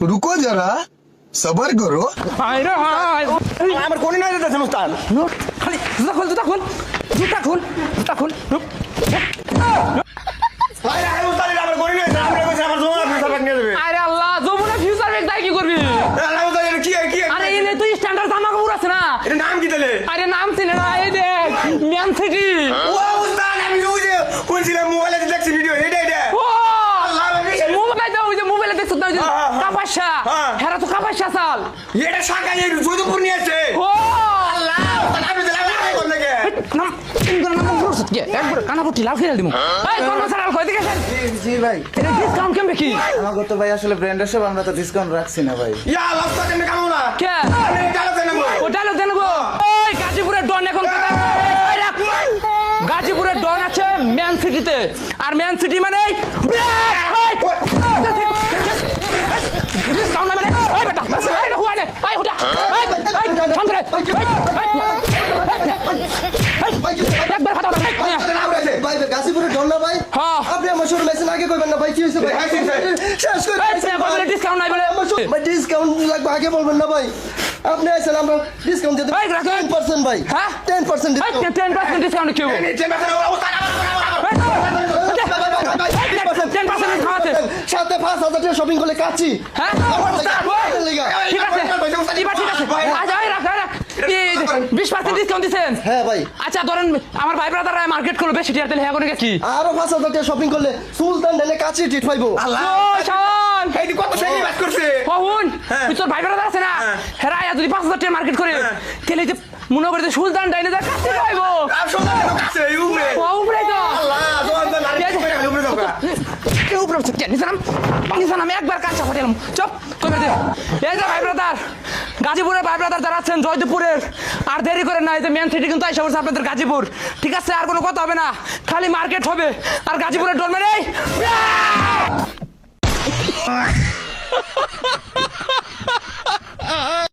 रुको जरा सबर करो আমার কোনি নাই দিতেছেন উস্তাদ খালি জুতা খুল ভাই আরে উস্তাদ আমার কোনি নাই আমরা কইছি আমার জমা ফিউচার ব্যাগ নিয়ে যাবে আরে আল্লাহ যমুনা ফিউচার ব্যাগ তাই কি করবি আরে উস্তাদ এটা কি আরে এনে তুই স্ট্যান্ডার্ড জামা কাপড় আছে না এটা নাম কি দিলে আরে নাম চিনে না এই দেখ ম্যান সিটি ও উস্তাদ আমি বুঝে কোনছিলাম মোবাইলে দেখছি ভিডিও এটা ও মোবাইলে দেখছ না কাপাসা হেরা তো কাপাসা চাল এটা শাখায় যোধপুর নিয়ে আছে ও আল্লাহ আমি দিলাম না কোন লাগে নাম একবার কানাপটি লাভ খেলে দিমু এই কর্মচারী আল কই দিকে জি ভাই এটা ডিসকাউন্ট কেমবে কি আমাকে তো ভাই আসলে ব্র্যান্ডের সব আমরা তো ডিসকাউন্ট রাখছি না ভাই ইয়া লাভ তো কেন কামো না কে আরে ডালো দেন গো ও ডায়লগ দেন গো ওই গাজীপুরের ডন এখন কথা এই রাখ গাজীপুরের ডন আছে ম্যান সিটিতে আর ম্যান সিটি মানে ডিসকাউন্ট মানে ওই বেটা এই হুয়া নে এই হুটা এই থাম রে একবার কথা বল ভাই গাজীপুরের ডন না ভাই হ্যাঁ আপনি আমার শোরুম এসে আগে কইবেন না ভাই কি হইছে ভাই শেষ করে বলে ডিসকাউন্ট নাই বলে ভাই ডিসকাউন্ট লাগবে আগে বলবেন না ভাই আপনি আইছেন আমরা ডিসকাউন্ট দিতে ভাই, রাখেন। 10% ভাই হ্যাঁ 10% এই 10% ডিসকাউন্ট কি হবে নিচে বেসন উস্তাদ আমার 10% খাওয়াতে সাথে 5000 টাকা শপিং করলে কাচ্ছি হ্যাঁ ঠিক আছে ঠিক আছে আজ আই রাখ 20% ডিসকাউন্ট দিছেন হ্যাঁ ভাই আচ্ছা ধরেন আমার ভাই ব্রাদাররা মার্কেট করলো বেশি টিয়ার তেল হ্যাঁ করে গেছি আরো 5000 টাকা শপিং করলে সুলতান ঢেলে কাচ্ছি টিট পাইবো আল্লাহ ও শাওন এই কত সেই বাস করছে কহুন তুই তোর ভাই ব্রাদার আছে না হেরা আয়া যদি 5000 টাকা মার্কেট করে তেলে যে মনে করে যে সুলতান ডাইনে যা কাছে পাইবো আর সোনা কেন কাছে এই উপরে ও উপরে তো আল্লাহ জোয়ান তো নারী উপরে উপরে যাও কেউ উপরে উঠছে নিজাম একবার কাঁচা ফাটালাম চপ কমে দে এই যে ভাই ব্রাদার গাজীপুরের ভাই ব্রাদার যারা আছেন জয়দেবপুরের আর দেরি করে না এই যে মেন সিটি কিন্তু আইসা পড়ছে আপনাদের গাজীপুর ঠিক আছে আর কোনো কথা হবে না খালি মার্কেট হবে আর গাজীপুরের ডলমের এই